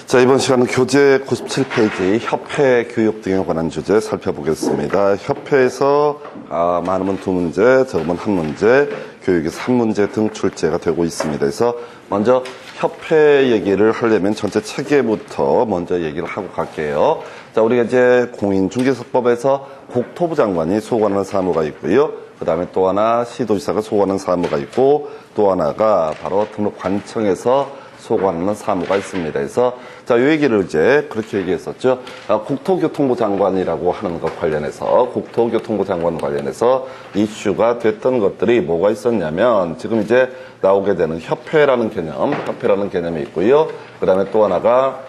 자, 이번 시간은 교재 97페이지 협회 교육 등에 관한 주제 살펴보겠습니다. 협회에서 많으면 2문제, 적으면 1문제, 교육이 3문제 등 출제가 되고 있습니다. 그래서 먼저 협회 얘기를 하려면 전체 체계부터 먼저 얘기를 하고 갈게요. 자, 우리가 이제 공인중개사법에서 국토부 장관이 소관하는 사무가 있고요. 그 다음에 또 하나 시도지사가 소관하는 사무가 있고, 또 하나가 바로 등록관청에서 소관하는 사무가 있습니다. 그래서 자, 이 얘기를 이제 그렇게 얘기했었죠. 국토교통부 장관이라고 하는 것 관련해서, 국토교통부 장관 관련해서 이슈가 됐던 것들이 뭐가 있었냐면, 지금 이제 나오게 되는 협회라는 개념이 있고요. 그 다음에 또 하나가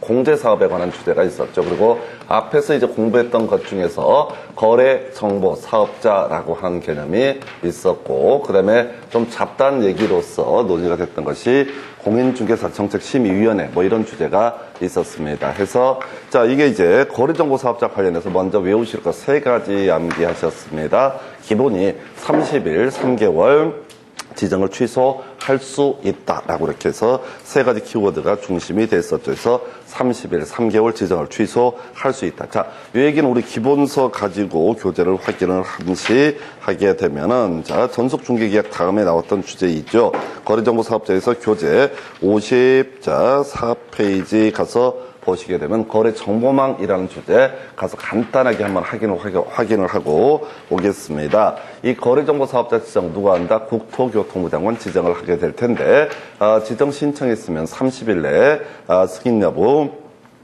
공제사업에 관한 주제가 있었죠. 그리고 앞에서 이제 공부했던 것 중에서 거래정보 사업자라고 하는 개념이 있었고, 그 다음에 좀 잡다한 얘기로서 논의가 됐던 것이 공인중개사정책심의위원회 뭐 이런 주제가 있었습니다. 해서 자, 이게 이제 거래정보 사업자 관련해서 먼저 외우실 것 3가지 암기하셨습니다. 기본이 30일 3개월 지정을 취소할 수 있다라고 이렇게 해서 3가지 키워드가 중심이 됐었죠. 그래서 30일 3개월 지정을 취소할 수 있다. 자, 이 얘기는 우리 기본서 가지고 교재를 확인을 한시 하게 되면은, 자, 전속중개계약 다음에 나왔던 주제이죠. 거래정보 사업자에서 교재 54페이지 가서 보시게 되면 거래정보망이라는 주제 가서 간단하게 한번 확인을 하고 오겠습니다. 이 거래정보 사업자 지정 누가 한다? 국토교통부 장관 지정을 하게 될 텐데, 지정 신청했으면 30일 내에 승인 여부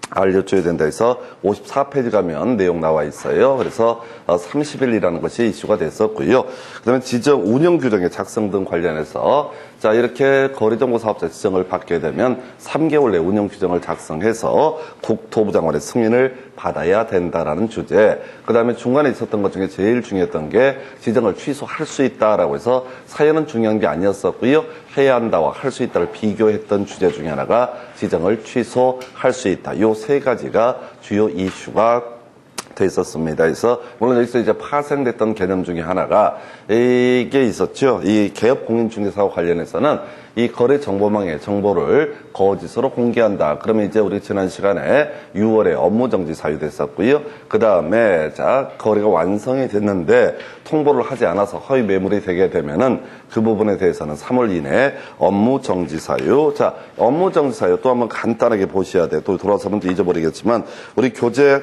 알려줘야 된다 해서 54페이지 가면 내용 나와 있어요. 그래서 30일이라는 것이 이슈가 됐었고요. 그 다음에 지정 운영 규정의 작성 등 관련해서 자, 이렇게 거래정보 사업자 지정을 받게 되면 3개월 내 운영 규정을 작성해서 국토부 장관의 승인을 받아야 된다라는 주제. 그 다음에 중간에 있었던 것 중에 제일 중요했던 게 지정을 취소할 수 있다라고 해서 사연은 중요한 게 아니었었고요. 해야 한다와 할 수 있다를 비교했던 주제 중에 하나가 지정을 취소할 수 있다. 요 3가지가 주요 이슈가 돼 있었습니다. 그래서 물론 여기서 이제 파생됐던 개념 중에 하나가 이게 있었죠. 이 개업 공인중개사와 관련해서는 이 거래 정보망의 정보를 거짓으로 공개한다. 그러면 이제 우리 지난 시간에 6월에 업무정지 사유됐었고요. 그 다음에 자, 거래가 완성이 됐는데 통보를 하지 않아서 허위 매물이 되게 되면은 그 부분에 대해서는 3월 이내에 업무정지 사유. 자, 업무정지 사유 또 한번 간단하게 보셔야 돼. 또 돌아서면 또 잊어버리겠지만 우리 교재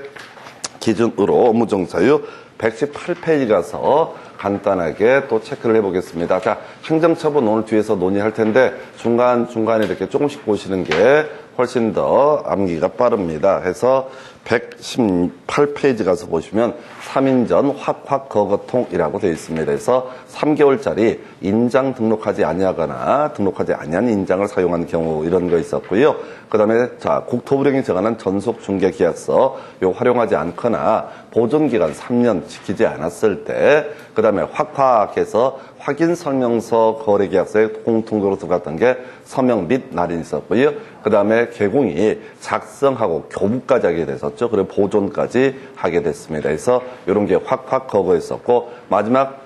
기준으로 업무정지 사유 118페이지 가서 간단하게 또 체크를 해보겠습니다. 자, 행정처분 오늘 뒤에서 논의할 텐데 중간중간에 이렇게 조금씩 보시는 게 훨씬 더 암기가 빠릅니다. 해서 118페이지 가서 보시면 3인 전 확확 거거통이라고 되어 있습니다. 그래서 3개월짜리 인장 등록하지 아니하거나 등록하지 아니한 인장을 사용한 경우 이런 거 있었고요. 그 다음에 자, 국토부령이 정하는 전속중개계약서 요 활용하지 않거나 보존기간 3년 지키지 않았을 때, 그 다음에 확확해서 확인설명서 거래계약서에 공통적으로 들어갔던 게 서명 및 날인이 있었고요. 그 다음에 개공이 작성하고 교부까지 하게 됐었죠. 그리고 보존까지 하게 됐습니다. 그래서 이런 게 확확 거부했었고, 마지막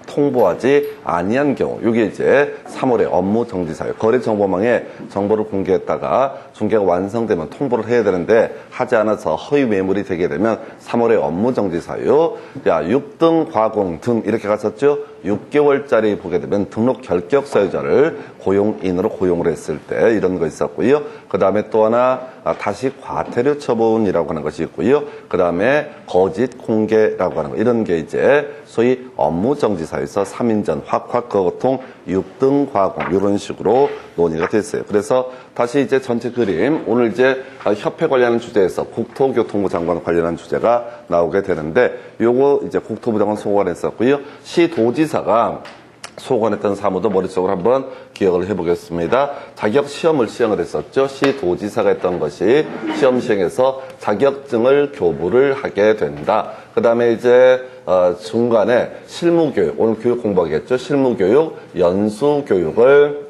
통보하지 아니한 경우, 이게 이제 3월에 업무정지 사유, 거래정보망에 정보를 공개했다가 중개가 완성되면 통보를 해야 되는데 하지 않아서 허위 매물이 되게 되면 3월에 업무정지 사유. 야, 6등 과공 등 이렇게 갔었죠. 6개월짜리 보게 되면 등록 결격 사유자를 고용인으로 고용을 했을 때 이런 거 있었고요. 그 다음에 또 하나 다시 과태료 처분이라고 하는 것이 있고요. 그 다음에 거짓 공개라고 하는 거, 이런 게 이제 소위 업무정지 사유에서 3인 전 확확 거고통 6등 과공 이런 식으로 논의가 됐어요. 그래서 다시 이제 전체 그림, 오늘 이제 협회 관련한 주제에서 국토교통부 장관 관련한 주제가 나오게 되는데, 요거 이제 국토부 장관 소관했었고요. 시도지사가 소관했던 사무도 머릿속으로 한번 기억을 해보겠습니다. 자격 시험을 시행을 했었죠. 시도지사가 했던 것이 시험 시행에서 자격증을 교부를 하게 된다. 그 다음에 이제 중간에 실무교육, 오늘 교육 공부하겠죠. 실무교육, 연수교육을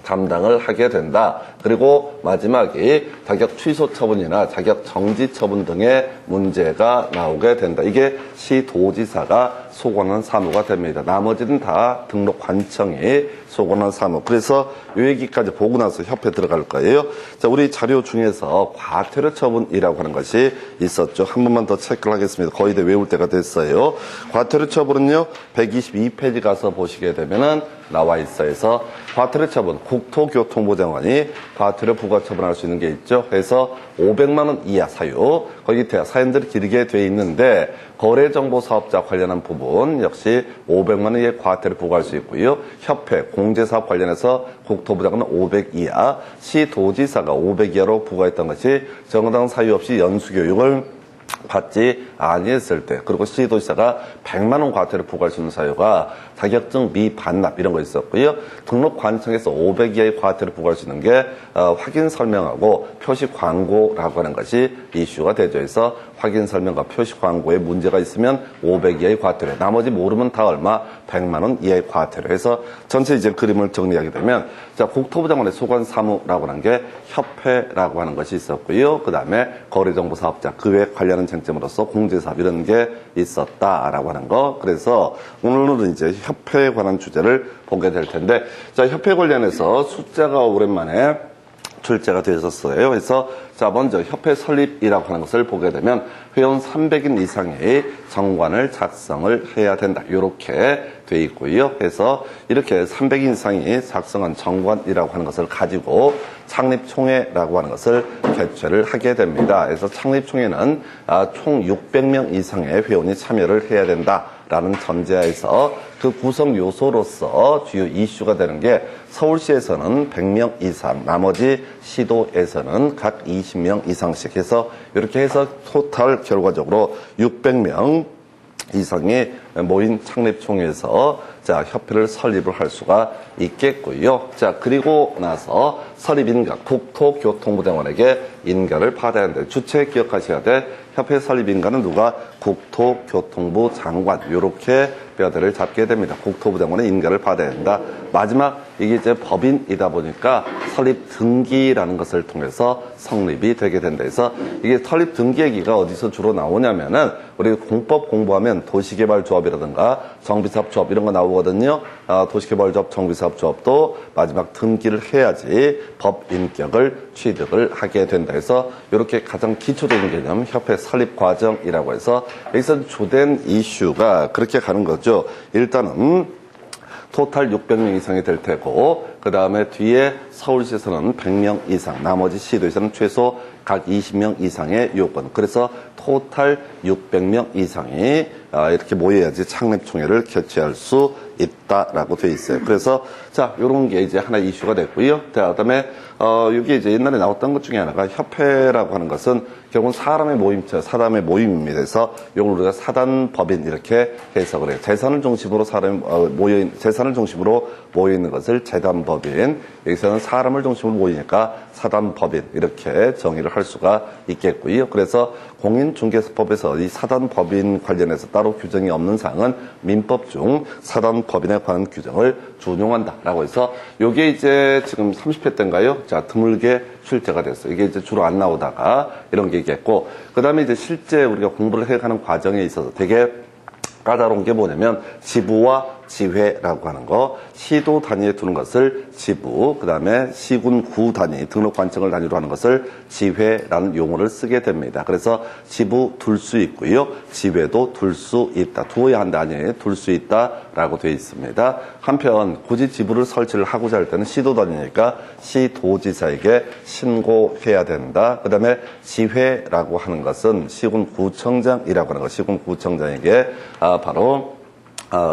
담당을 하게 된다. 그리고 마지막이 자격 취소 처분이나 자격 정지 처분 등의 문제가 나오게 된다. 이게 시도지사가 소관한 사무가 됩니다. 나머지는 다 등록관청이 소관한 사무. 그래서 이 얘기까지 보고 나서 협회 들어갈 거예요. 자, 우리 자료 중에서 과태료 처분이라고 하는 것이 있었죠. 한 번만 더 체크를 하겠습니다. 거의 다 외울 때가 됐어요. 과태료 처분은요, 122페이지 가서 보시게 되면은 나와 있어요. 그래서 과태료 처분, 국토교통부 장관이 과태료 부과 처분할 수 있는 게 있죠. 그래서 500만 원 이하 사유, 거기 사연들이 길게 돼 있는데 거래정보사업자 관련한 부분 역시 500만 원 이하의 과태료 부과할 수 있고요. 협회, 공제사업 관련해서 국토부 장관은 500 이하, 시도지사가 500 이하로 부과했던 것이 정당 사유 없이 연수교육을 받지 아니했을 때, 그리고 시도지사가 100만 원 과태료 부과할 수 있는 사유가 자격증 미반납 이런 거 있었고요. 등록관청에서 500 이하의 과태료 부과할 수 있는 게 확인 설명하고 표시 광고라고 하는 것이 이슈가 되죠. 그래서 확인 설명과 표시 광고에 문제가 있으면 500 이하의 과태료, 나머지 모르면 다 얼마? 100만 원 이하의 과태료 해서 전체 이제 그림을 정리하게 되면, 자, 국토부 장관의 소관 사무라고 하는 게 협회라고 하는 것이 있었고요. 그 다음에 거래정보사업자, 그 외 관련한 쟁점으로서 공제사업 이런 게 있었다라고 하는 거. 그래서 오늘은 이제 협회에 관한 주제를 보게 될 텐데, 자, 협회 관련해서 숫자가 오랜만에 출제가 되었어요. 그래서 자, 먼저 협회 설립이라고 하는 것을 보게 되면 회원 300인 이상의 정관을 작성을 해야 된다. 이렇게 돼 있고요. 그래서 이렇게 300인 이상이 작성한 정관이라고 하는 것을 가지고 창립총회라고 하는 것을 개최를 하게 됩니다. 그래서 창립총회는 총 600명 이상의 회원이 참여를 해야 된다라는 전제하에서 그 구성 요소로서 주요 이슈가 되는 게 서울시에서는 100명 이상, 나머지 시도에서는 각 20명 이상씩 해서 이렇게 해서 토탈 결과적으로 600명 이상의 모인 창립총회에서 자, 협회를 설립을 할 수가 있겠고요. 자, 그리고 나서 설립인가, 국토교통부 장관에게 인가를 받아야 하는데, 주체 기억하셔야 돼. 협회 설립인가는 누가? 국토교통부 장관. 요렇게 뼈대를 잡게 됩니다. 국토부 장관의 인가를 받아야 된다. 마지막, 이게 이제 법인이다 보니까 설립 등기라는 것을 통해서 성립이 되게 된다. 그래서 이게 설립 등기 얘기가 어디서 주로 나오냐면은 우리 공법 공부하면 도시개발조합이라든가 정비사업조합 이런 거 나오거든요. 도시개발조합, 정비사업조합도 마지막 등기를 해야지 법인격을 취득을 하게 된다. 그래서 이렇게 가장 기초적인 개념, 협회 설립 과정이라고 해서 여기서 주된 이슈가 그렇게 가는 거죠. 일단은 토탈 600명 이상이 될 테고, 그 다음에 뒤에 서울시에서는 100명 이상, 나머지 시도에서는 최소 각 20명 이상의 요건. 그래서 토탈 600명 이상이 이렇게 모여야지 창립총회를 개최할 수 있다라고 되어 있어요. 그래서 자, 요런 게 이제 하나 이슈가 됐고요. 그다음에 이게 이제 옛날에 나왔던 것 중에 하나가 협회라고 하는 것은 결국은 사람의 모임체, 사람의 모임입니다. 그래서 이걸 우리가 사단법인 이렇게 해석을 해요. 재산을 중심으로 재산을 중심으로 모여 있는 것을 재단법인, 여기서는 사람을 중심으로 모이니까 사단법인 이렇게 정의를 할 수가 있겠고요. 그래서 공인중개사법에서 이 사단법인 관련해서 따로 규정이 없는 사항은 민법 중 사단법인에 관한 규정을 준용한다라고 해서 이게 이제 지금 30회 때인가요? 자, 드물게 출제가 됐어요. 이게 이제 주로 안 나오다가 이런 게 있겠고, 그 다음에 이제 실제 우리가 공부를 해가는 과정에 있어서 되게 까다로운 게 뭐냐면 지부와 지회라고 하는 거, 시도 단위에 두는 것을 지부, 그 다음에 시군 구 단위, 등록관청을 단위로 하는 것을 지회라는 용어를 쓰게 됩니다. 그래서 지부 둘 수 있고요, 지회도 둘 수 있다. 두어야 한다 아니에요. 둘 수 있다라고 되어 있습니다. 한편 굳이 지부를 설치를 하고자 할 때는 시도 단위니까 시도지사에게 신고해야 된다. 그 다음에 지회라고 하는 것은 시군구청장이라고 하는 것, 시군구청장에게 바로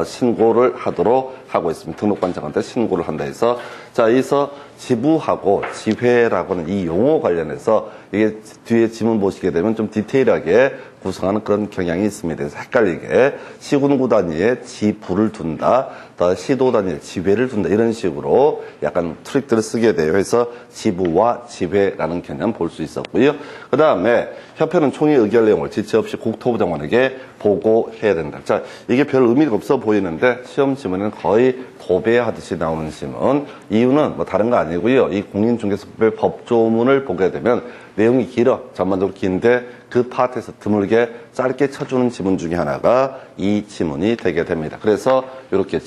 신고를 하도록 하고 있습니다. 등록관청한테 신고를 한다 해서, 자, 여기서 지부하고 지회라고 하는 이 용어 관련해서 이게 뒤에 지문 보시게 되면 좀 디테일하게 구성하는 그런 경향이 있습니다. 그래서 헷갈리게 시군구 단위에 지부를 둔다, 또 시도 단위에 지회를 둔다, 이런 식으로 약간 트릭들을 쓰게 돼요. 그래서 지부와 지회라는 개념 볼 수 있었고요. 그 다음에 협회는 총회 의결 내용을 지체 없이 국토부 장관에게 보고해야 된다. 자, 이게 별 의미가 없어 보이는데 시험 지문에는 거의 거의 도배하듯이 나오는 지문. 이유는 뭐 다른 거 아니고요. 이 공인중개사법의 법조문을 보게 되면 내용이 길어. 전반적으로 긴데 그 파트에서 드물게 짧게 쳐주는 지문 중에 하나가 이 지문이 되게 됩니다. 그래서 이렇게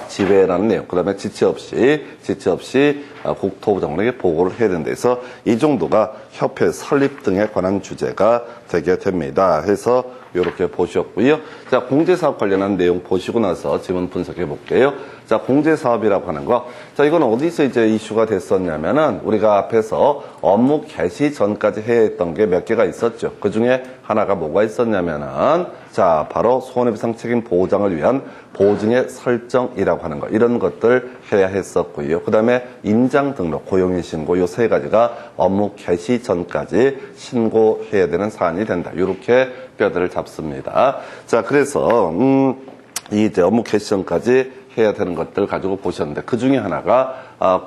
지회라는 내용, 그 다음에 지체 없이 국토부 장관에게 보고를 해야 된다 해서 이 정도가 협회 설립 등에 관한 주제가 되게 됩니다. 해서 이렇게 보셨고요. 자, 공제사업 관련한 내용 보시고 나서 지문 분석해 볼게요. 자, 공제사업이라고 하는 거. 자, 이건 어디서 이제 이슈가 됐었냐면은 우리가 앞에서 업무 개시 전까지 해야 했던 게 몇 개가 있었죠. 그 중에 하나가 뭐가 있었냐면은 자, 바로 손해배상 책임 보장을 위한 보증의 설정이라고 하는 거. 이런 것들 해야 했었고요. 그 다음에 임장 등록, 고용인 신고 요 세 가지가 업무 개시 전까지 신고해야 되는 사안이 된다. 이렇게 뼈대를 잡습니다. 자, 그래서 이 이제 업무 개시 전까지 해야 되는 것들 가지고 보셨는데 그 중에 하나가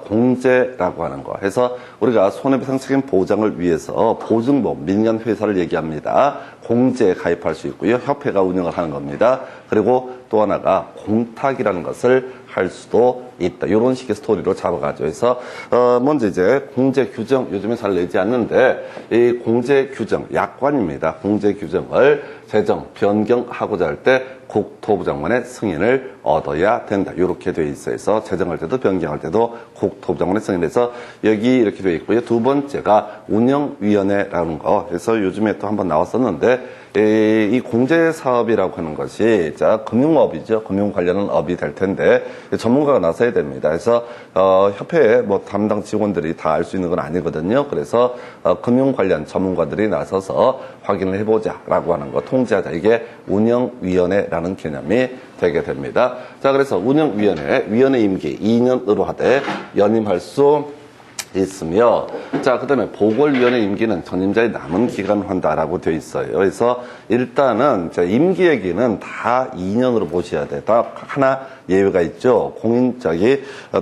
공제라고 하는 거 해서 우리가 손해배상 책임 보장을 위해서 보증보험 민간 회사를 얘기합니다. 공제에 가입할 수 있고요. 협회가 운영을 하는 겁니다. 그리고 또 하나가 공탁이라는 것을 할 수도 있다. 이런 식의 스토리로 잡아가죠. 그래서 먼저 이제 공제 규정 요즘에 잘 내지 않는데 이 공제 규정 약관입니다. 공제 규정을 제정 변경하고자 할 때 국토부 장관의 승인을 얻어야 된다. 이렇게 되어 있어서 제정할 때도 변경할 때도 국토부 장관의 승인에서 여기 이렇게 되어 있고요. 두 번째가 운영위원회라는 거. 그래서 요즘에 또 한번 나왔었는데 이 공제사업이라고 하는 것이 자 금융업이죠. 금융 관련한 업이 될 텐데 전문가가 나서야 됩니다. 그래서 협회에 뭐 담당 직원들이 다 알 수 있는 건 아니거든요. 그래서 금융 관련 전문가들이 나서서 확인을 해보자라고 하는 거, 통제하자. 이게 운영위원회라는 개념이 되게 됩니다. 자, 그래서 위원회 임기 2년으로 하되 연임할 수 있으며, 자, 그 다음에 보궐위원회 임기는 전임자의 남은 기간을 한다라고 되어 있어요. 그래서 일단은 임기 얘기는 다 2년으로 보셔야 돼. 딱 하나 예외가 있죠.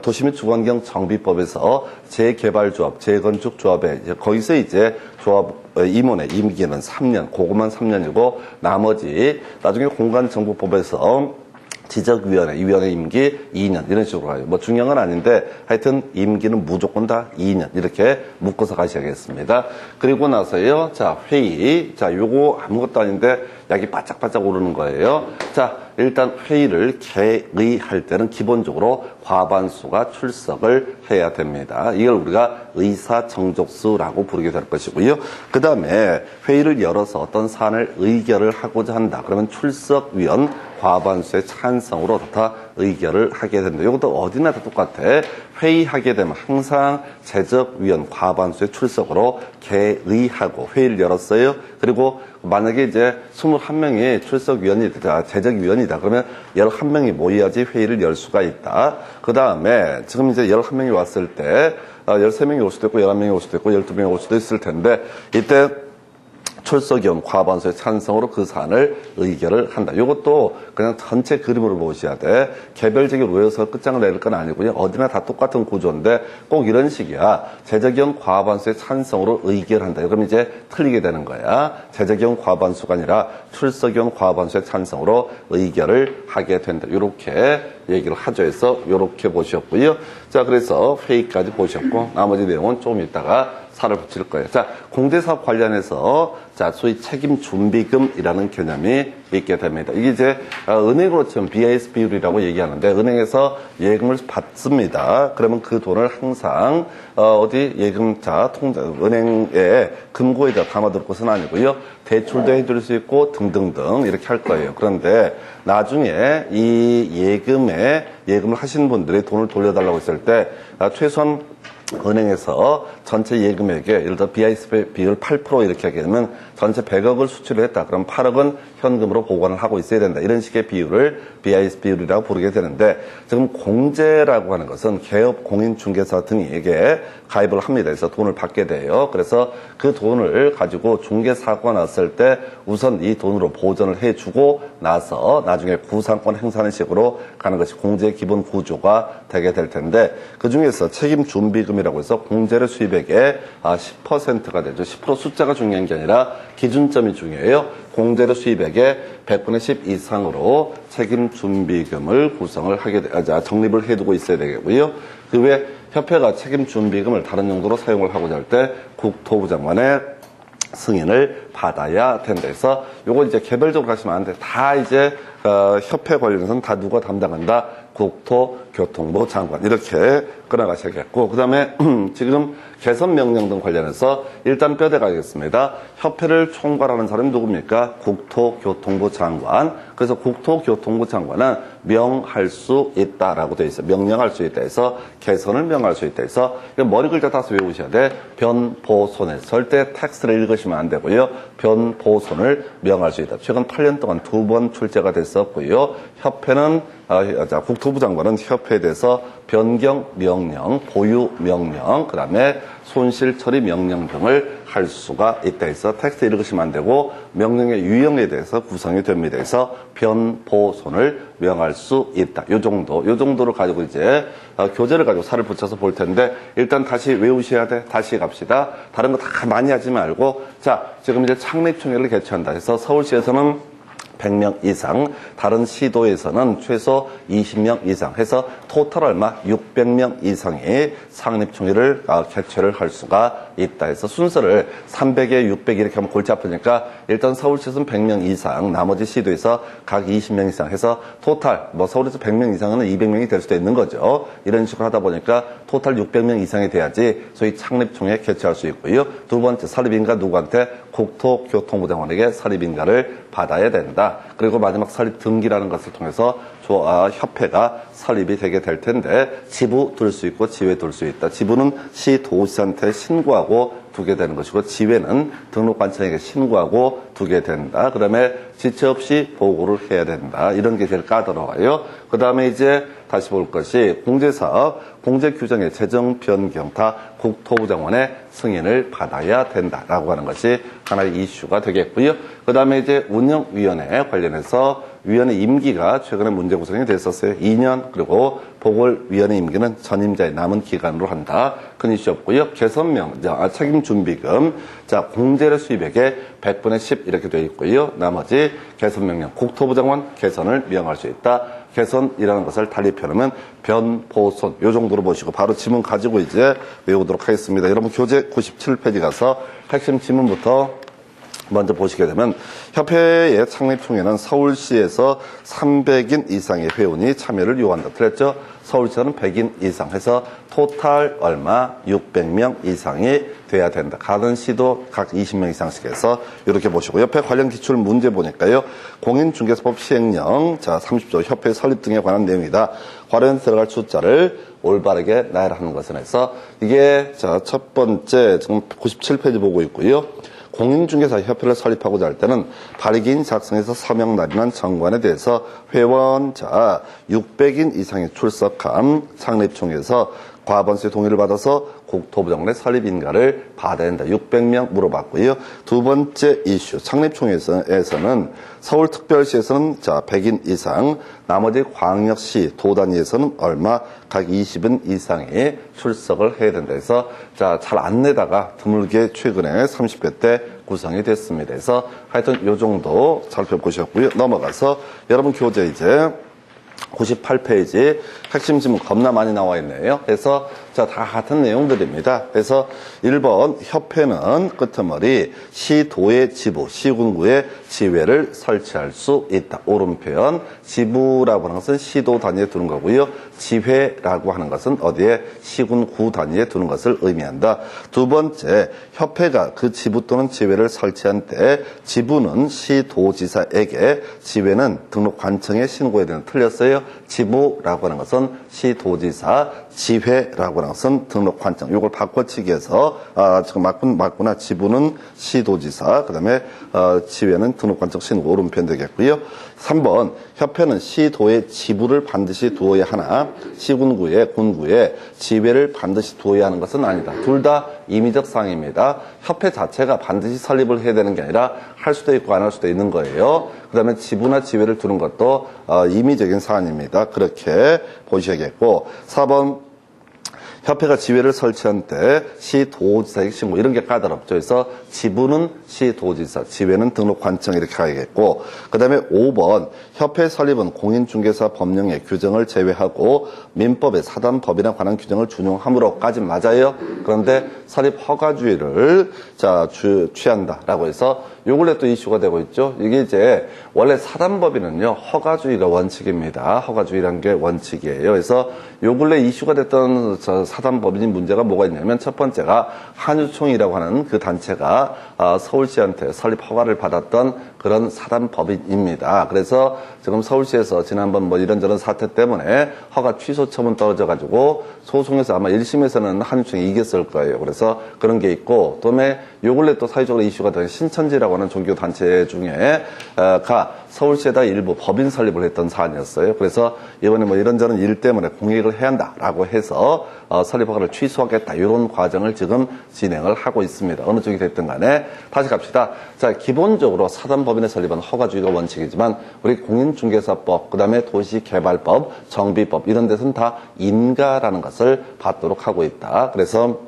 도시 및 주거환경 정비법에서 재개발조합, 재건축조합에 거기서 이제 조합 임원의 임기는 3년, 그것만 3년이고 나머지 나중에 공간정보법에서 지적위원회, 이 위원회 임기 2년 이런 식으로 가요. 뭐 중요한 건 아닌데 하여튼 임기는 무조건 다 2년 이렇게 묶어서 가셔야겠습니다. 그리고 나서요. 자, 회의. 자, 요거 아무것도 아닌데 약이 바짝바짝 오르는 거예요. 자, 일단 회의를 개의할 때는 기본적으로 과반수가 출석을 해야 됩니다. 이걸 우리가 의사정족수라고 부르게 될 것이고요. 그 다음에 회의를 열어서 어떤 사안을 의결을 하고자 한다. 그러면 출석위원 과반수의 찬성으로 다 의결을 하게 된다. 이것도 어디나 다 똑같아. 회의하게 되면 항상 제적위원 과반수의 출석으로 개의하고 회의를 열었어요. 그리고 만약에 이제 21명이 출석위원이다, 제적위원이다. 그러면 11명이 모여야지 회의를 열 수가 있다. 그 다음에 지금 이제 11명이 왔을 때 13명이 올 수도 있고 11명이 올 수도 있고 12명이 올 수도 있을 텐데 이때 출석위원 과반수의 찬성으로 그 사안을 의결을 한다. 이것도 그냥 전체 그림으로 보셔야 돼. 개별적으로 외워서 끝장을 내릴 건 아니고요. 어디나 다 똑같은 구조인데 꼭 이런 식이야. 제적위원 과반수의 찬성으로 의결한다. 그럼 이제 틀리게 되는 거야. 제적위원 과반수가 아니라 출석위원 과반수의 찬성으로 의결을 하게 된다. 이렇게 얘기를 하죠. 해서 이렇게 보셨고요. 자, 그래서 회의까지 보셨고 나머지 내용은 조금 이따가 살을 붙일 거예요. 자, 공제사업 관련해서 자, 소위 책임준비금이라는 개념이 있게 됩니다. 이게 이제 은행으로 치면 BIS 비율이라고 얘기하는데 은행에서 예금을 받습니다. 그러면 그 돈을 항상 어디 예금자 은행에 금고에다 담아둘 것은 아니고요. 대출도 해줄 수 있고 등등등 이렇게 할 거예요. 그런데 나중에 이 예금을 하신 분들이 돈을 돌려달라고 했을 때 최소한 은행에서 전체 예금액에 예를 들어 BIS 비율 8% 이렇게 하게 되면 전체 100억을 수출을 했다. 그럼 8억은 현금으로 보관을 하고 있어야 된다. 이런 식의 비율을 BIS 비율이라고 부르게 되는데 지금 공제라고 하는 것은 개업, 공인중개사 등에게 가입을 합니다. 그래서 돈을 받게 돼요. 그래서 그 돈을 가지고 중개사고가 났을 때 우선 이 돈으로 보전을 해주고 나서 나중에 구상권 행사하는 식으로 가는 것이 공제의 기본 구조가 되게 될 텐데 그중에서 책임준비금이라고 해서 공제를 수입해 수입액의 10%가 되죠. 10% 숫자가 중요한 게 아니라 기준점이 중요해요. 공제료 수입액의 100분의 10 이상으로 책임 준비금을 구성을 적립을 해두고 있어야 되겠고요. 그 외에 협회가 책임 준비금을 다른 용도로 사용을 하고자 할 때 국토부 장관의 승인을 받아야 된다 해서 요거 이제 개별적으로 가시면 안 돼. 다 이제 협회 관련해서는 다 누가 담당한다? 국토교통부 장관 이렇게 끊어가셔야겠고, 그 다음에 지금 개선 명령 등 관련해서 일단 뼈대 가겠습니다. 협회를 총괄하는 사람이 누굽니까? 국토교통부 장관. 그래서 국토교통부 장관은 명할 수 있다라고 되어 있어요. 명령할 수 있다 해서 개선을 명할 수 있다 해서 머리 글자 다시 외우셔야 돼. 변보손을 절대 텍스트를 읽으시면 안 되고요. 변보손을 명할 수 있다. 최근 8년 동안 2번 출제가 됐었고요. 협회는 국토부 장관은 협회에 대해서 변경 명령, 보유 명령, 그 다음에 손실 처리 명령 등을 할 수가 있다 해서 텍스트 읽으시면 안 되고 명령의 유형에 대해서 구성이 됩니다. 해서 변보손을 명할 수 있다. 요 정도를 가지고 이제 교재를 가지고 살을 붙여서 볼 텐데 일단 다시 외우셔야 돼. 다시 갑시다. 다른 거 다 많이 하지 말고 자, 지금 이제 창립총회를 개최한다 해서 서울시에서는 100명 이상, 다른 시도에서는 최소 20명 이상 해서 토탈 얼마? 600명 이상의 창립총회를 개최를 할 수가 있다 해서 순서를 300에 600 이렇게 하면 골치 아프니까 일단 서울시에서는 100명 이상, 나머지 시도에서 각 20명 이상 해서 토탈, 서울에서 100명 이상은 200명이 될 수도 있는 거죠. 이런 식으로 하다 보니까 토탈 600명 이상이 돼야지 소위 창립총회 개최할 수 있고요. 두 번째, 설립인가 누구한테? 국토교통부 장관에게 설립인가를 받아야 된다. 그리고 마지막 설립 등기라는 것을 통해서 협회가 설립이 되게 될 텐데 지부 둘 수 있고 지회 둘 수 있다. 지부는 시도지사한테 신고하고 두게 되는 것이고 지회는 등록관청에게 신고하고 두게 된다. 그 다음에 지체 없이 보고를 해야 된다. 이런 게 제일 까다로워요. 그 다음에 이제 다시 볼 것이 공제사업, 공제규정의 재정 변경 다 국토부 장관의 승인을 받아야 된다라고 하는 것이 하나의 이슈가 되겠고요. 그 다음에 이제 운영위원회 관련해서 위원회 임기가 최근에 문제 구성이 됐었어요. 2년, 그리고 보궐위원회 임기는 전임자의 남은 기간으로 한다. 큰 이슈 없고요. 개선명, 책임준비금, 공제료 수입액의 100분의 10 이렇게 되어 있고요. 나머지 개선명령, 국토부 장관 개선을 명할 수 있다. 개선이라는 것을 달리 표현하면 변보손, 요 정도로 보시고 바로 지문 가지고 이제 외우도록 하겠습니다. 여러분 교재 97페이지 가서 핵심 지문부터 먼저 보시게 되면 협회의 창립총회는 서울시에서 300인 이상의 회원이 참여를 요구한다. 그랬죠? 서울시에서는 100인 이상 해서 토탈 얼마? 600명 이상이 돼야 된다. 가든 시도 각 20명 이상씩 해서 이렇게 보시고 협회 관련 기출 문제 보니까요. 공인중개사법 시행령 30조 협회 설립 등에 관한 내용이다. 관련 들어갈 숫자를 올바르게 나열하는 것은 해서 이게 첫 번째 지금 97페이지 보고 있고요. 공인중개사 협회를 설립하고자 할 때는 발기인 작성해서 서명 날인한 정관에 대해서 회원자 600인 이상이 출석한 창립총회에서 과반수의 동의를 받아서 국토부 장관의 설립인가를 받아야 한다. 600명 물어봤고요. 두 번째 이슈, 창립총회에서는 서울특별시에서는 100인 이상, 나머지 광역시, 도 단위에서는 얼마? 각 20인 이상이 출석을 해야 된다 해서 잘 안 내다가 드물게 최근에 30회 때 구성이 됐습니다. 그래서 하여튼 요 정도 살펴보셨고요. 넘어가서 여러분 교재 이제 98페이지 핵심 지문 겁나 많이 나와 있네요. 그래서 다 같은 내용들입니다. 그래서 1번 협회는 끄트머리 시도의 지부, 시군구의 지회를 설치할 수 있다. 옳은 표현. 지부라고 하는 것은 시도 단위에 두는 거고요. 지회라고 하는 것은 어디에? 시군구 단위에 두는 것을 의미한다. 두 번째, 협회가 그 지부 또는 지회를 설치한 때 지부는 시도지사에게, 지회는 등록관청에 신고해야 되는. 틀렸어요. 지부라고 하는 것은 시도지사, 지회라고 하는 것은 등록관청. 이걸 바꿔치기 해서 지금 맞구나. 지부는 시도지사, 그 다음에 지회는 등록관청 신고. 옳은 표현 되겠고요. 3번, 협회는 시도의 지부를 반드시 두어야 하나 시군구에 군구에 지회를 반드시 두어야 하는 것은 아니다. 둘 다 임의적 사항입니다. 협회 자체가 반드시 설립을 해야 되는 게 아니라 할 수도 있고 안 할 수도 있는 거예요. 그 다음에 지부나 지회를 두는 것도 임의적인 사안입니다. 그렇게 보셔야겠고, 4번, 협회가 지회를 설치한 때 시도지사에게 신고 이런 게 까다롭죠. 그래서 지부는 시도지사, 지회는 등록관청 이렇게 가야겠고 그 다음에 5번 협회 설립은 공인중개사 법령의 규정을 제외하고 민법의 사단법인에 관한 규정을 준용함으로까지 맞아요. 그런데 설립 허가주의를 취한다라고 해서 요 근래 또 이슈가 되고 있죠. 이게 이제 원래 사단법인은요 허가주의가 원칙입니다. 허가주의라는 게 원칙이에요. 그래서 요 근래 이슈가 됐던 사단법인 문제가 뭐가 있냐면 첫 번째가 한유총이라고 하는 그 단체가 서울시한테 설립 허가를 받았던 그런 사단법인입니다. 그래서 지금 서울시에서 지난번 뭐 이런저런 사태 때문에 허가 취소 처분 떨어져가지고 소송에서 아마 1심에서는 한유총이 이겼을 거예요. 그래서 그런 게 있고, 그다음에 요 근래 또 사회적으로 이슈가 된 신천지라고 하는 종교단체 중에 서울시에다 일부 법인 설립을 했던 사안이었어요. 그래서 이번에 뭐 이런저런 일 때문에 공익을 해야 한다라고 해서 설립 허가를 취소하겠다 이런 과정을 지금 진행을 하고 있습니다. 어느 쪽이 됐든 간에 다시 갑시다. 자, 기본적으로 사단법인의 설립은 허가주의가 원칙이지만 우리 공인중개사법, 그다음에 도시개발법, 정비법 이런 데서는 다 인가라는 것을 받도록 하고 있다. 그래서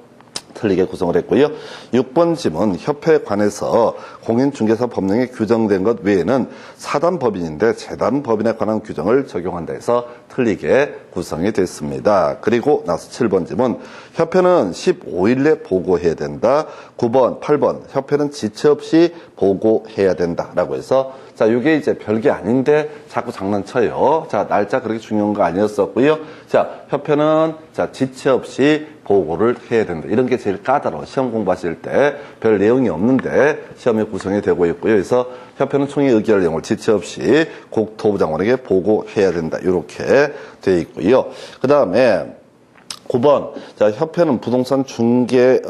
틀리게 구성을 했고요. 6번 지문 협회에 관해서 공인중개사 법령에 규정된 것 외에는 사단법인인데 재단법인에 관한 규정을 적용한다 해서 틀리게 구성이 됐습니다. 그리고 나서 7번 지문 협회는 15일 내 보고해야 된다. 9번, 8번 협회는 지체 없이 보고해야 된다라고 해서 자, 이게 이제 별게 아닌데 자꾸 장난쳐요. 자, 날짜 그렇게 중요한 거 아니었었고요. 자, 협회는 자, 지체 없이 보고를 해야 된다. 이런 게 제일 까다로워. 시험 공부하실 때 별 내용이 없는데 시험에 구성이 되고 있고요. 그래서 협회는 총회 의결 내용을 지체 없이 국토부 장관에게 보고해야 된다. 이렇게 되어 있고요. 그 다음에 9번, 자, 협회는 부동산 중개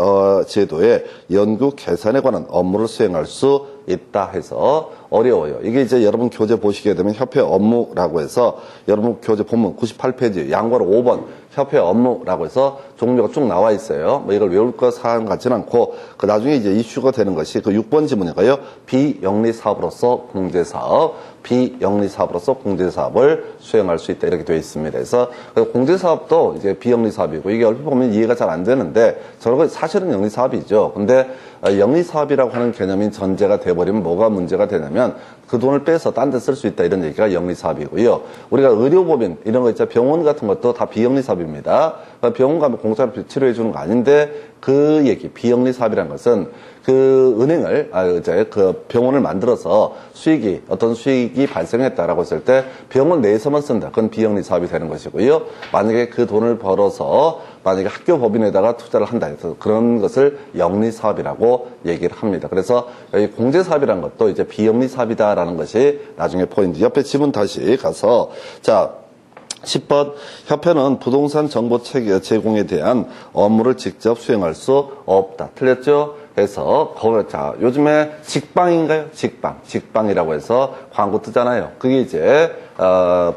제도의 연구 개선에 관한 업무를 수행할 수 있다 해서 어려워요. 이게 이제 여러분 교재 보시게 되면 협회 업무라고 해서 여러분 교재 본문 98페이지 양괄호 5번 협회 업무라고 해서 종류가 쭉 나와 있어요. 뭐 이걸 외울 거 사안 같지는 않고 그 나중에 이제 이슈가 되는 것이 그 6번 지문인가요? 비영리 사업으로서 공제사업, 비영리 사업으로서 공제사업을 수행할 수 있다 이렇게 되어 있습니다. 그래서 공제사업도 이제 비영리 사업이고 이게 얼핏 보면 이해가 잘 안 되는데 저런 거 사실은 영리 사업이죠. 근데 영리 사업이라고 하는 개념인 전제가 돼버리면 뭐가 문제가 되냐면 그 돈을 빼서 딴 데 쓸 수 있다 이런 얘기가 영리 사업이고요. 우리가 의료법인 이런 거 있죠. 병원 같은 것도 다 비영리 사업입니다. 병원 가면 공짜로 치료해 주는 거 아닌데 그 얘기 비영리 사업이라는 것은 그 은행을 그 병원을 만들어서 어떤 수익이 발생했다라고 했을 때 병원 내에서만 쓴다. 그건 비영리 사업이 되는 것이고요. 만약에 그 돈을 벌어서 만약에 학교 법인에다가 투자를 한다 해서 그런 것을 영리 사업이라고 얘기를 합니다. 그래서 여기 공제 사업이라는 것도 이제 비영리 사업이다라는 것이 나중에 포인트. 옆에 지문 다시 가서 자. 10번 협회는 부동산 정보 제공에 대한 업무를 직접 수행할 수 없다. 틀렸죠? 그래서 자, 요즘에 직방인가요? 직방이라고 해서 광고 뜨잖아요. 그게 이제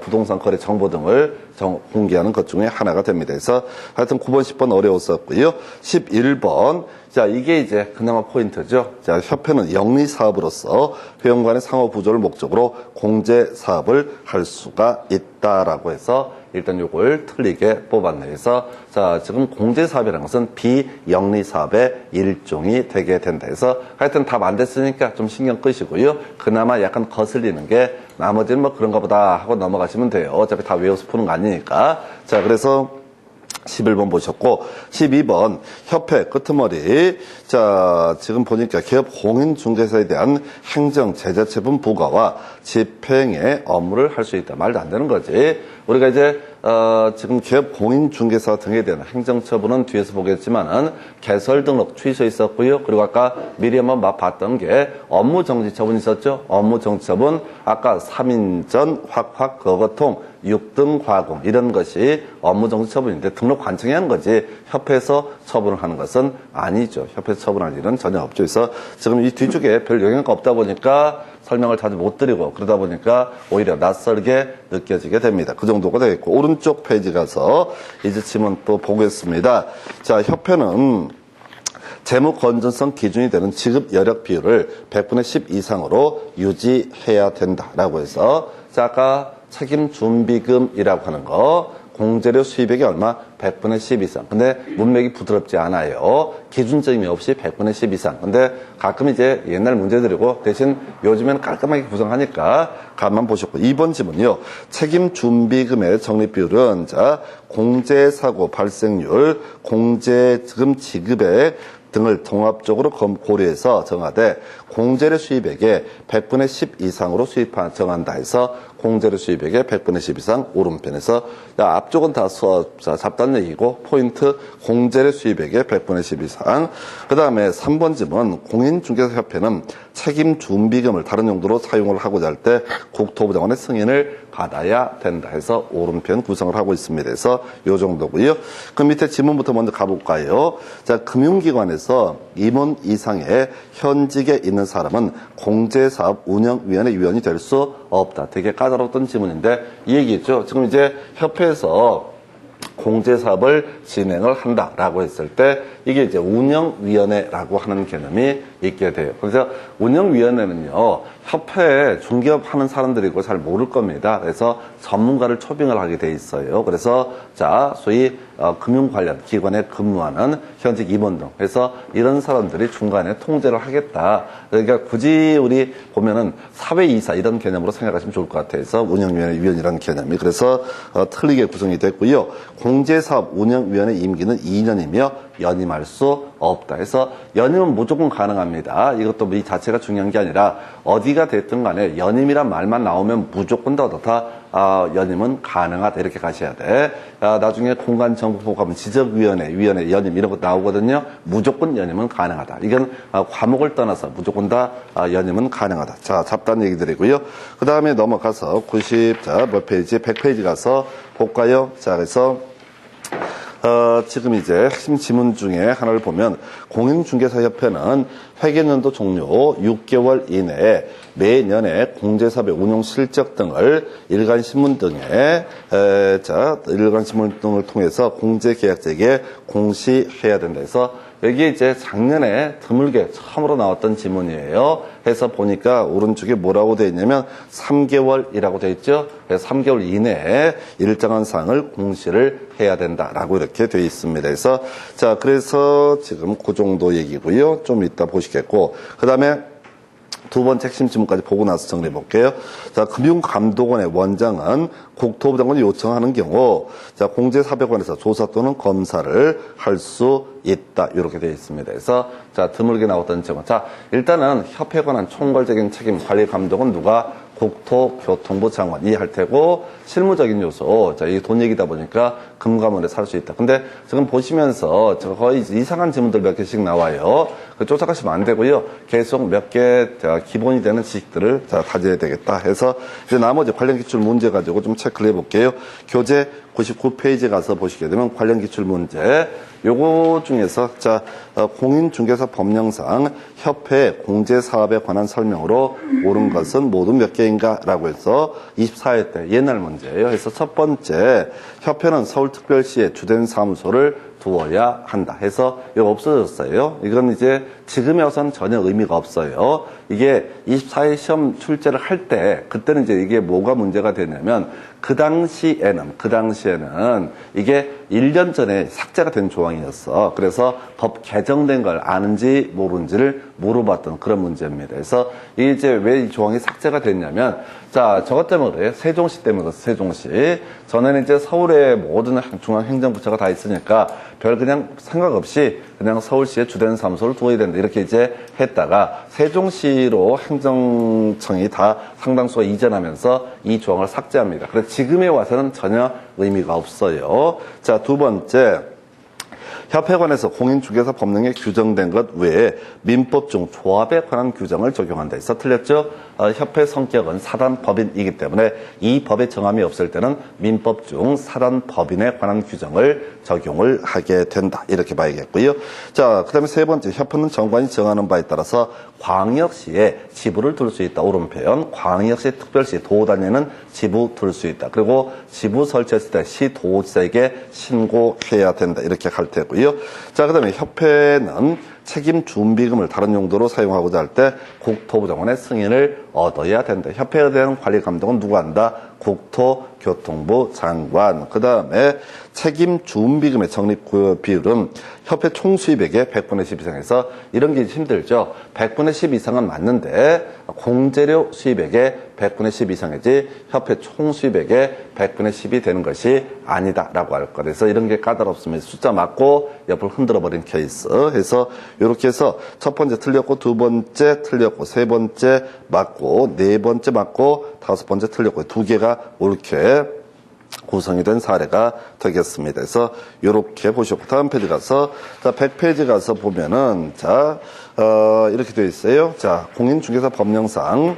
부동산 거래 정보 등을 공개하는 것 중에 하나가 됩니다. 그래서 하여튼 9번, 10번 어려웠었고요. 11번 자, 이게 이제 그나마 포인트죠. 자, 협회는 영리 사업으로서 회원 간의 상호 부조를 목적으로 공제 사업을 할 수가 있다라고 해서 일단 요걸 틀리게 뽑았네요. 그래서 자, 지금 공제 사업이라는 것은 비영리 사업의 일종이 되게 된다 해서 하여튼 답 안 됐으니까 좀 신경 끄시고요. 그나마 약간 거슬리는 게 나머지는 뭐 그런가 보다 하고 넘어가시면 돼요. 어차피 다 외워서 푸는 거 아니니까. 자, 그래서 11번 보셨고 12번 협회 끄트머리 자 지금 보니까 기업 공인중개사에 대한 행정 제자처분 부과와 집행의 업무를 할 수 있다. 말도 안 되는 거지. 우리가 이제 지금 기업 공인중개사 등에 대한 행정처분은 뒤에서 보겠지만은 개설 등록 취소 있었고요. 그리고 아까 미리 한번 봤던 게 업무정지처분 있었죠. 업무정지처분 아까 3인전 확확 거거통 6등 과공 이런 것이 업무정지처분인데 등록 관청이 하는 거지 협회에서 처분을 하는 것은 아니죠. 협회에서 처분할 일은 전혀 없죠. 그래서 지금 이 뒤쪽에 별 영향가 없다 보니까 설명을 자주 못 드리고 그러다 보니까 오히려 낯설게 느껴지게 됩니다. 그 정도가 되겠고 오른쪽 페이지 가서 이제 지문 또 보겠습니다. 자, 협회는 재무 건전성 기준이 되는 지급 여력 비율을 100분의 10 이상으로 유지해야 된다라고 해서 자, 아까 책임 준비금이라고 하는 거 공제료 수입액이 얼마? 100분의 10 이상. 근데 문맥이 부드럽지 않아요. 기준점이 없이 100분의 10 이상. 근데 가끔 이제 옛날 문제들이고 대신 요즘에는 깔끔하게 구성하니까 가만 보셨고. 2번 지문이요. 책임 준비금의 적립 비율은 자, 공제사고 발생률, 공제금 지급액 등을 통합적으로 고려해서 정하되 공제료 수입액의 100분의 10 이상으로 정한다 해서 공제료 수입액의 100분의 10 이상 오른편에서 앞쪽은 다 잡단 얘기고 포인트 공제료 수입액의 100분의 10 이상. 그 다음에 3번 지문 공인중개사협회는 책임 준비금을 다른 용도로 사용을 하고자 할 때 국토부 장관의 승인을 받아야 된다 해서 오른편 구성을 하고 있습니다. 그래서 요 정도고요. 그 밑에 지문부터 먼저 가볼까요? 자, 금융기관에서 임원 이상의 현직에 있는 사람은 공제사업 운영위원회 위원이 될 수 없다. 되게 까다로웠던 지문인데 이 얘기죠. 지금 이제 협회에서 공제사업을 진행을 한다라고 했을 때 이게 이제 운영위원회라고 하는 개념이 있게 돼요. 그래서 운영위원회는요, 협회에 중개업하는 사람들이고 잘 모를 겁니다. 그래서 전문가를 초빙을 하게 돼 있어요. 그래서 자, 소위 금융 관련 기관에 근무하는 현직 임원 등 그래서 이런 사람들이 중간에 통제를 하겠다. 그러니까 굳이 우리 보면은 사회이사 이런 개념으로 생각하시면 좋을 것 같아요. 그래서 운영위원회 위원이라는 개념이 그래서 틀리게 구성이 됐고요. 공제사업 운영위원회 임기는 2년이며 연임할 수 없다. 해서 연임은 무조건 가능합니다. 이것도 이 자체가 중요한 게 아니라 어디가 됐든 간에 연임이란 말만 나오면 무조건 다 연임은 가능하다. 이렇게 가셔야 돼. 나중에 공간정보법 가면 지적위원회, 위원회, 연임 이런 거 나오거든요. 무조건 연임은 가능하다. 이건 과목을 떠나서 무조건 다 연임은 가능하다. 자, 잡단 얘기들이고요. 그 다음에 넘어가서 몇 페이지? 100페이지 가서 볼까요? 자, 그래서 지금 이제 핵심 지문 중에 하나를 보면 공인중개사협회는 회계연도 종료 6개월 이내에 매년에 공제사업의 운용 실적 등을 일간신문 등에 일간신문 등을 통해서 공제계약자에게 공시해야 된다 해서 여기 이제 작년에 드물게 처음으로 나왔던 지문이에요. 해서 보니까 오른쪽에 뭐라고 되어 있냐면 3개월이라고 되어 있죠. 그래서 3개월 이내에 일정한 사항을 공시를 해야 된다라고 이렇게 되어 있습니다. 그래서 지금 그 정도 얘기고요. 좀 이따 보시겠고 그 다음에 두 번째 핵심 지문까지 보고 나서 정리해 볼게요. 자, 금융감독원의 원장은 국토부 장관이 요청하는 경우, 자, 공제사업에 관해서 조사 또는 검사를 할 수 있다. 이렇게 되어 있습니다. 그래서, 자, 드물게 나왔던 점은, 자, 일단은 협회에 관한 총괄적인 책임 관리 감독은 누가? 국토교통부 장관이 할 테고, 실무적인 요소, 자, 이 돈 얘기다 보니까 금감원에 살 수 있다. 근데 지금 보시면서 거의 이상한 지문들 몇 개씩 나와요. 쫓아가시면 안 되고요. 계속 몇 개 기본이 되는 지식들을 다져야 되겠다 해서 이제 나머지 관련 기출 문제 가지고 좀 체크를 해볼게요. 교재 99페이지 가서 보시게 되면 관련 기출 문제 요거 중에서 공인중개사 법령상 협회 공제사업에 관한 설명으로 옳은 것은 모두 몇 개인가 라고 해서 24회 때 옛날 문제예요. 그래서 첫 번째 협회는 서울특별시에 주된 사무소를 두어야 한다 해서 이거 없어졌어요. 이건 이제 지금에 와서는 전혀 의미가 없어요. 이게 24회 시험 출제를 할 때 그때는 이제 이게 뭐가 문제가 되냐면 그 당시에는 이게 1년 전에 삭제가 된 조항이었어. 그래서 법 개정된 걸 아는지 모르는지를 물어봤던 그런 문제입니다. 그래서 이제 왜 이 조항이 삭제가 됐냐면 자, 저것 때문에 그래요. 세종시 때문에 그래서 세종시. 전에는 이제 서울에 모든 중앙행정부처가 다 있으니까 별 그냥 생각 없이 그냥 서울시에 주된 사무소를 두어야 된다. 이렇게 이제 했다가 세종시로 행정청이 다 상당수가 이전하면서 이 조항을 삭제합니다. 그래서 지금에 와서는 전혀 의미가 없어요. 자, 두 번째. 협회관에서 공인중개사 법령에 규정된 것 외에 민법 중 조합에 관한 규정을 적용한다 해서 틀렸죠? 협회 성격은 사단법인이기 때문에 이 법에 정함이 없을 때는 민법 중 사단법인에 관한 규정을 적용을 하게 된다. 이렇게 봐야겠고요. 자, 그 다음에 세 번째, 협회는 정관이 정하는 바에 따라서 광역시에 지부를 둘 수 있다. 옳은 표현. 광역시, 특별시, 도단위는 지부 둘 수 있다. 그리고 지부 설치했을 때 시도지사에게 신고해야 된다. 이렇게 할 테고요. 자, 그 다음에 협회는 책임 준비금을 다른 용도로 사용하고자 할 때 국토부 장관의 승인을 얻어야 된다. 협회에 대한 관리 감독은 누가 한다? 국토교통부 장관. 그 다음에 책임 준비금의 적립 비율은 협회 총수입액의 100분의 10 이상에서 이런 게 힘들죠. 100분의 10 이상은 맞는데 공재료 수입액의 100분의 10 이상이지 협회 총수입액의 100분의 10이 되는 것이 아니다라고 할 거. 그래서 이런 게 까다롭습니다. 숫자 맞고 옆을 흔들어 버린 케이스. 해서 이렇게 해서 첫 번째 틀렸고 두 번째 틀렸고 세 번째 맞고 네 번째 맞고 다섯 번째 틀렸고 두 개가 옳게 구성이 된 사례가 되겠습니다. 그래서 이렇게 보시고 다음 페이지 가서 자 100페이지 가서 보면은 자 이렇게 되어 있어요. 자 공인중개사 법령상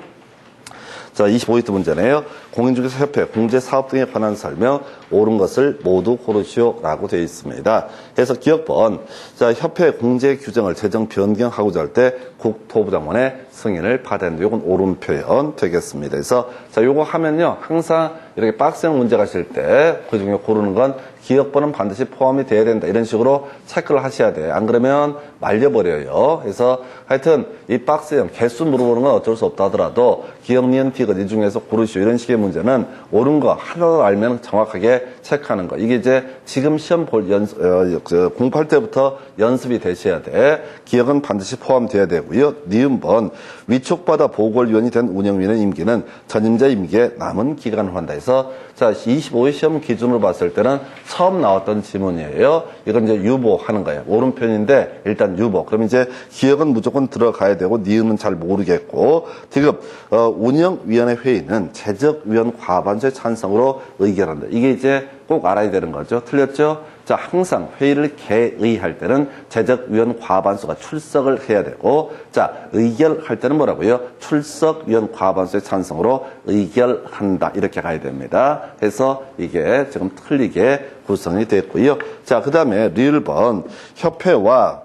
자 25트 문제네요. 공인중개사협회 공제사업 등에 관한 설명 옳은 것을 모두 고르시오라고 되어 있습니다. 그래서 기억번 자 협회 공제 규정을 재정 변경하고자 할 때 국토부 장관의 승인을 받아야 되는데 이건 옳은 표현 되겠습니다. 그래서 자 요거 하면요 항상 이렇게 박스형 문제 가실 때 그중에 고르는 건 기억번은 반드시 포함이 돼야 된다 이런 식으로 체크를 하셔야 돼요. 안 그러면 말려버려요. 그래서 하여튼 이 박스형 개수 물어보는 건 어쩔 수 없다 하더라도 기억, 니은, 티귿 이 중에서 고르시오 이런 식의 문제는 옳은 거 하나로 알면 정확하게 체크하는 거. 이게 이제 지금 시험 공부할 때부터 연습이 되셔야 돼. 기억은 반드시 포함돼야 되고요. 니은번 위촉받아 보궐위원이 된 운영위원의 임기는 전임자 임기에 남은 기간을 한다 해서 자 25회 시험 기준으로 봤을 때는 처음 나왔던 지문이에요. 이건 이제 유보하는 거예요. 옳은 편인데 일단 유보. 그럼 이제 기억은 무조건 들어가야 되고 니은은 잘 모르겠고 디귿 운영위원회 회의는 재적위원 과반수의 찬성으로 의결한다. 이게 이제 꼭 알아야 되는 거죠. 틀렸죠? 자, 항상 회의를 개의할 때는 재적위원 과반수가 출석을 해야 되고, 자, 의결할 때는 뭐라고요? 출석위원 과반수의 찬성으로 의결한다. 이렇게 가야 됩니다. 그래서 이게 지금 틀리게 구성이 됐고요. 자, 그 다음에 리을번 협회와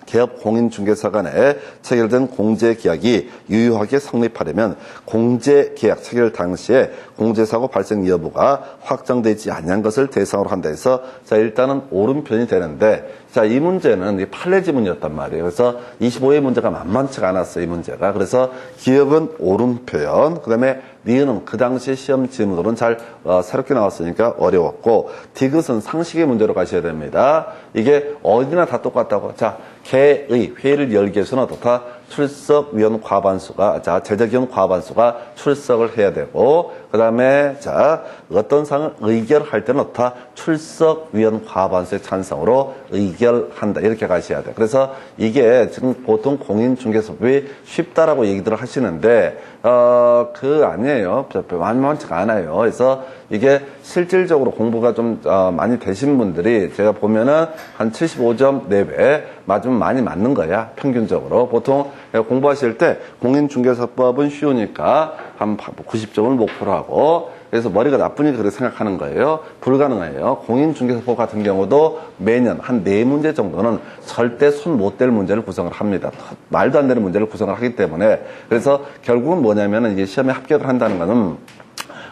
개업 공인중개사 간에 체결된 공제계약이 유효하게 성립하려면 공제계약 체결 당시에 공제사고 발생 여부가 확정되지 않은 것을 대상으로 한다 해서 자 일단은 옳은 편이 되는데 자 이 문제는 이 판례 지문이었단 말이에요. 그래서 25회 문제가 만만치가 않았어요. 이 문제가. 그래서 기억은 옳은 표현, 그 다음에 니은은 그 당시 시험 지문으로는 잘 새롭게 나왔으니까 어려웠고 디귿은 상식의 문제로 가셔야 됩니다. 이게 어디나 다 똑같다고. 자 개의 회의를 열기 위해서는 어떻다? 출석위원 과반수가 자 재적위원 과반수가 출석을 해야 되고 그 다음에 자 어떤 사항을 의결할 때는 어떻다? 출석위원 과반수의 찬성으로 의결한다 이렇게 가셔야 돼요. 그래서 이게 지금 보통 공인중개사법이 쉽다라고 얘기들을 하시는데 그 아니에요. 만만치가 않아요. 그래서 이게 실질적으로 공부가 좀 많이 되신 분들이 제가 보면은 한 75점 내외 맞으면 많이 맞는 거야. 평균적으로. 보통 공부하실 때 공인중개사법은 쉬우니까 한 90점을 목표로 하고 그래서 머리가 나쁘니까 그렇게 생각하는 거예요. 불가능해요. 공인중개사법 같은 경우도 매년 한 4문제 정도는 절대 손 못 댈 문제를 구성을 합니다. 말도 안 되는 문제를 구성을 하기 때문에 그래서 결국은 뭐냐면은 이게 시험에 합격을 한다는 거는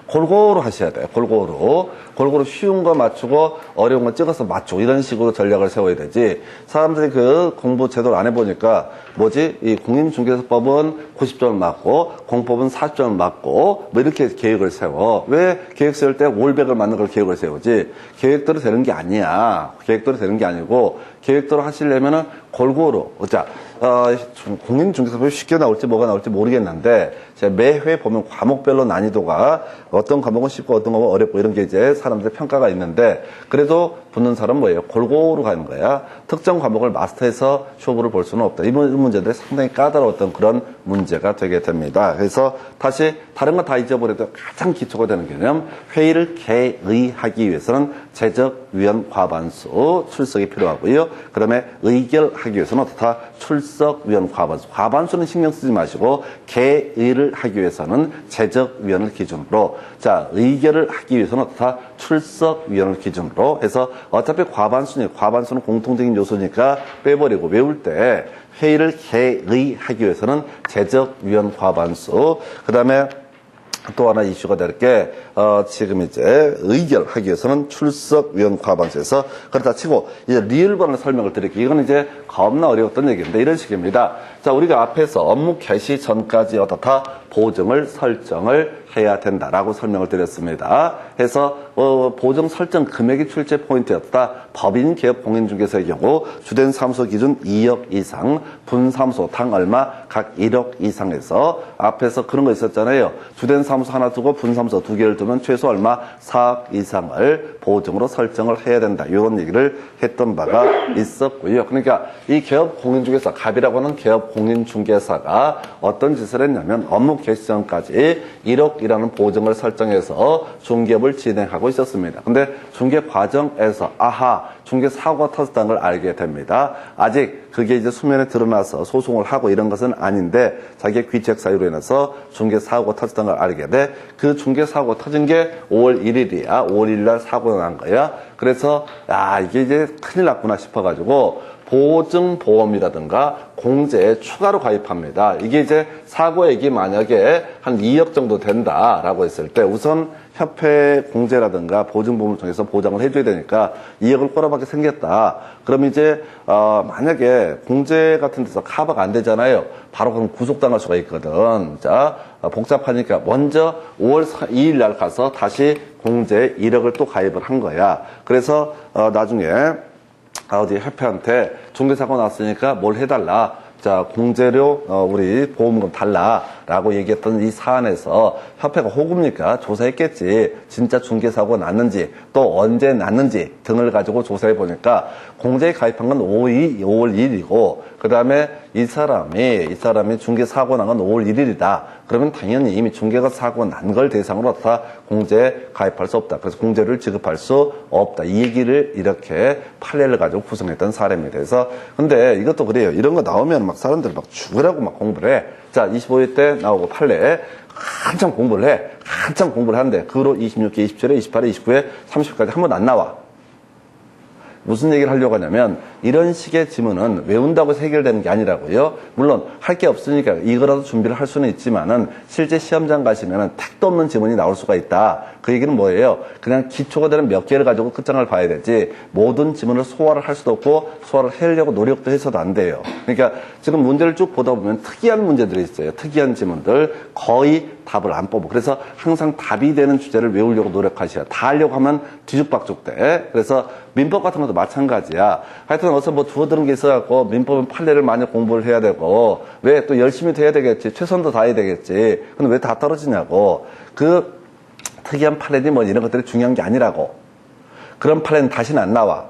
골고루 하셔야 돼요. 골고루 쉬운 거 맞추고 어려운 거 찍어서 맞추고 이런 식으로 전략을 세워야 되지. 사람들이 그 공부 제대로 안 해보니까 뭐지? 이 공인중개사법은 90점을 맞고 공법은 40점을 맞고 뭐 이렇게 계획을 세워. 왜 계획 세울 때 올백을 맞는 걸 계획을 세우지? 계획대로 되는 게 아니야. 계획대로 되는 게 아니고 계획대로 하시려면은 골고루. 자, 공인중개사법이 쉽게 나올지 뭐가 나올지 모르겠는데 제가 매회 보면 과목별로 난이도가 어떤 과목은 쉽고 어떤 과목은 어렵고 이런 게 이제 사람들의 평가가 있는데 그래도 붙는 사람은 뭐예요? 골고루 가는 거야. 특정 과목을 마스터해서 쇼부를 볼 수는 없다. 이런 문제들이 상당히 까다로웠던 그런 문제가 되게 됩니다. 그래서 다시 다른 거 다 잊어버려도 가장 기초가 되는 개념 회의를 개의하기 위해서는 재적위원 과반수 출석이 필요하고요. 그 다음에 의결하기 위해서는 어떻다? 출석위원 과반수. 과반수는 신경 쓰지 마시고 개의를 하기 위해서는 재적위원을 기준으로 자 의결을 하기 위해서는 어떻다? 출석위원을 기준으로 해서 어차피 과반수는 공통적인 요소니까 빼버리고 외울 때 회의를 개의하기 위해서는 재적위원 과반수 그 다음에 또 하나 이슈가 될 게 지금 이제 의결하기 위해서는 출석위원 과반수에서 그렇다 치고 이제 리을번을 설명을 드릴게요. 이건 이제 겁나 어려웠던 얘기인데 이런 식입니다. 자 우리가 앞에서 업무 개시 전까지 어떻다 보증을 설정을 해야 된다라고 설명을 드렸습니다. 해서 보증 설정 금액이 출제 포인트였다. 법인 기업 공인중개사의 경우 주된 사무소 기준 2억 이상, 분사무소 당 얼마 각 1억 이상에서 앞에서 그런 거 있었잖아요. 주된 사무소 하나 두고 분사무소 두 개를 두면 최소 얼마 4억 이상을 보증으로 설정을 해야 된다. 이런 얘기를 했던 바가 있었고요. 그러니까 이 기업 공인중개사, 갑이라고 하는 기업 공인중개사가 어떤 짓을 했냐면 업무 개시 전까지 1억이라는 보증을 설정해서 중개업을 진행하고 있었습니다. 근데 중개 과정에서 중개 사고가 터졌다는 걸 알게 됩니다. 아직 그게 이제 수면에 드러나서 소송을 하고 이런 것은 아닌데 자기의 귀책 사유로 인해서 중개 사고가 터졌다는 걸 알게 돼. 그 중개 사고가 터진 게 5월 1일이야. 5월 1일 날 사고가 난 거야. 그래서 이게 이제 큰일 났구나 싶어가지고 보증보험이라든가 공제에 추가로 가입합니다. 이게 이제 사고액이 만약에 한 2억 정도 된다라고 했을 때 우선 협회 공제라든가 보증보험을 통해서 보장을 해줘야 되니까 2억을 꼬라박게 생겼다. 그럼 이제 만약에 공제 같은 데서 커버가 안 되잖아요. 바로 그럼 구속당할 수가 있거든. 자, 복잡하니까 먼저 5월 2일 날 가서 다시 공제 1억을 또 가입을 한 거야. 그래서 나중에 어디 협회한테 중개사고 났으니까 뭘 해달라. 자, 공제료 우리 보험금 달라라고 얘기했던 이 사안에서 협회가 호구입니까? 조사했겠지. 진짜 중개사고가 났는지 또 언제 났는지 등을 가지고 조사해 보니까 공제에 가입한 건 5월 2일이고 그 다음에 이 사람이 중개사고 난 건 5월 1일이다. 그러면 당연히 이미 중개가 사고 난 걸 대상으로 다 공제에 가입할 수 없다. 그래서 공제를 지급할 수 없다. 이 얘기를 이렇게 판례를 가지고 구성했던 사례입니다. 그래서 근데 이것도 그래요. 이런 거 나오면 막 사람들 막 죽으라고 막 공부를 해. 자, 25회 때 나오고 판례 한참 공부를 해. 한참 공부를 하는데 그 후로 26회, 27회, 28회, 29회, 30회까지 한 번 안 나와. 무슨 얘기를 하려고 하냐면 이런 식의 지문은 외운다고 해서 해결되는 게 아니라고요. 물론 할 게 없으니까 이거라도 준비를 할 수는 있지만은 실제 시험장 가시면은 택도 없는 지문이 나올 수가 있다. 그 얘기는 뭐예요? 그냥 기초가 되는 몇 개를 가지고 끝장을 봐야 되지 모든 지문을 소화를 할 수도 없고 소화를 하려고 노력도 해서도 안 돼요. 그러니까 지금 문제를 쭉 보다 보면 특이한 문제들이 있어요. 특이한 지문들 거의 답을 안 뽑고 그래서 항상 답이 되는 주제를 외우려고 노력하셔야 다 하려고 하면 뒤죽박죽 돼. 그래서 민법 같은 것도 마찬가지야. 하여튼 어서 뭐 두어들은 게 있어갖고 민법은 판례를 많이 공부를 해야 되고 왜 또 열심히 도 해야 되겠지. 최선도 다해야 되겠지. 근데 왜 다 떨어지냐고. 그 특이한 판례니 뭐 이런 것들이 중요한 게 아니라고. 그런 판례는 다시는 안 나와.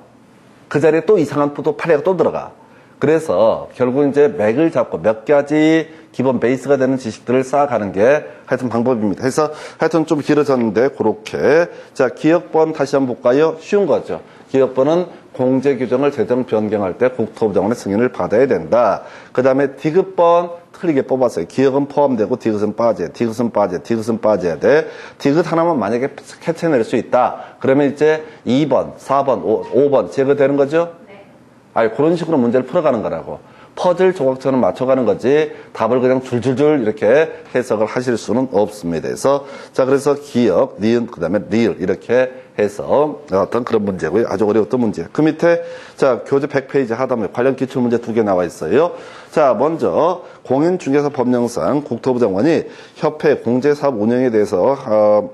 그 자리에 또 이상한 또 판례가 또 들어가. 그래서 결국 이제 맥을 잡고 몇 가지 기본 베이스가 되는 지식들을 쌓아가는 게 하여튼 방법입니다. 그래서 하여튼 좀 길어졌는데 그렇게. 자, 기억번 다시 한번 볼까요? 쉬운 거죠. 기억번은 공제 규정을 제정 변경할 때 국토부 장관의 승인을 받아야 된다. 그 다음에 디귿번 틀리게 뽑았어요. 기억은 포함되고 디귿은 빠져야 돼. 디귿은 빠져야 돼. 디귿은 빠져야 돼. 디귿 하나만 만약에 캐치해낼 수 있다. 그러면 이제 2번, 4번, 5번 제거되는 거죠? 네. 그런 식으로 문제를 풀어가는 거라고. 퍼즐 조각처럼 맞춰가는 거지 답을 그냥 줄줄줄 이렇게 해석을 하실 수는 없습니다. 그래서 기억, 니은, 그 다음에 리을 이렇게 해서 어떤 그런 문제고요. 아주 어려웠던 문제. 그 밑에 자 교재 100페이지 하단에 관련 기출문제 2개 나와 있어요. 자, 먼저 공인중개사 법령상 국토부 장관이 협회 공제사업 운영에 대해서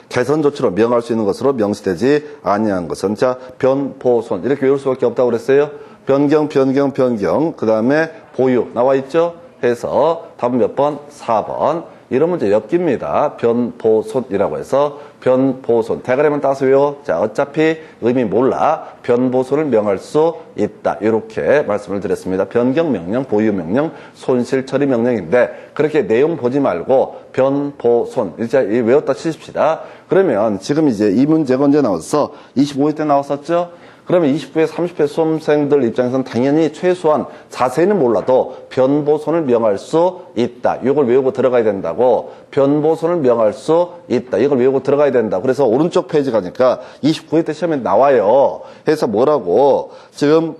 개선 조치로 명할 수 있는 것으로 명시되지 아니한 것은 자 변보손 이렇게 외울 수밖에 없다고 그랬어요. 변경, 그 다음에 보유 나와 있죠? 해서 답은 몇 번? 4번. 이런 문제 엮입니다. 변보손이라고 해서 변보손. 대가리만 따서 외워. 자, 어차피 의미 몰라. 변보손을 명할 수 있다. 이렇게 말씀을 드렸습니다. 변경 명령, 보유 명령, 손실 처리 명령인데 그렇게 내용 보지 말고 변보손. 이제 외웠다 치십시다. 그러면 지금 이제 이 문제가 언제 나왔어? 25회 때 나왔었죠? 그러면 29회, 30회 수험생들 입장에서는 당연히 최소한 자세히는 몰라도 변보손을 명할 수 있다. 이걸 외우고 들어가야 된다고. 변보손을 명할 수 있다. 이걸 외우고 들어가야 된다. 그래서 오른쪽 페이지 가니까 29회 때 시험에 나와요. 해서 뭐라고? 지금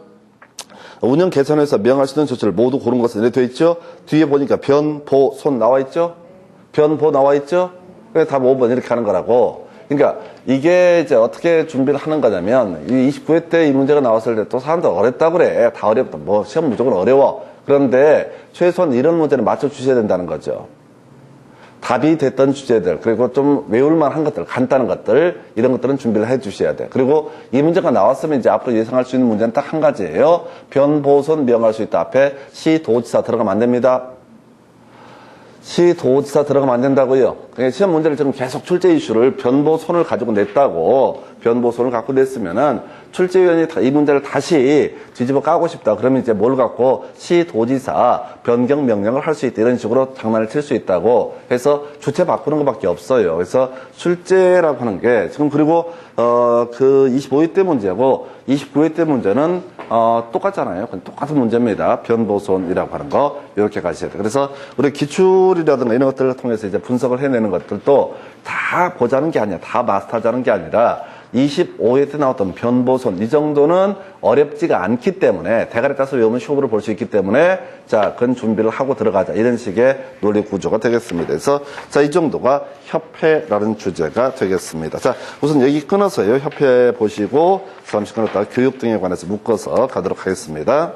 운영 개선해서 명할 수 있는 조치를 모두 고른 것은 이렇게 되어 있죠? 뒤에 보니까 변보손 나와 있죠? 변보 나와 있죠? 그래서 답 5번 이렇게 하는 거라고. 그러니까 이게 이제 어떻게 준비를 하는 거냐면 이 29회 때 이 문제가 나왔을 때 또 사람들 어렵다 그래. 다 어렵다. 뭐 시험 무조건 어려워. 그런데 최소한 이런 문제는 맞춰 주셔야 된다는 거죠. 답이 됐던 주제들, 그리고 좀 외울만한 것들, 간단한 것들, 이런 것들은 준비를 해 주셔야 돼요. 그리고 이 문제가 나왔으면 이제 앞으로 예상할 수 있는 문제는 딱 한 가지예요. 변보손 명할 수 있다. 앞에 시도지사 들어가면 안 됩니다. 시도지사 들어가면 안 된다고요. 그러니까 시험 문제를 지금 계속 출제 이슈를 변보손을 가지고 냈다고, 변보손을 갖고 냈으면은 출제위원이 이 문제를 다시 뒤집어 까고 싶다. 그러면 이제 뭘 갖고 시도지사 변경 명령을 할 수 있다. 이런 식으로 장난을 칠 수 있다고 해서 주체 바꾸는 것밖에 없어요. 그래서 출제라고 하는 게 지금 그리고 그 25회 때 문제고 29회 때 문제는 똑같잖아요. 똑같은 문제입니다. 변보손이라고 하는 거 이렇게 가셔야 돼요. 그래서 우리 기출이라든가 이런 것들을 통해서 이제 분석을 해내는 것들도 다 보자는 게 아니야. 다 마스터하자는 게 아니라 25회 때 나왔던 변보손 이 정도는 어렵지가 않기 때문에 대가리 따서 외우면 시험으로 볼 수 있기 때문에 자, 그건 준비를 하고 들어가자 이런 식의 논리 구조가 되겠습니다. 그래서 자, 이 정도가 협회라는 주제가 되겠습니다. 자, 우선 여기 끊어서요. 협회 보시고 잠시 끊었다가 교육 등에 관해서 묶어서 가도록 하겠습니다.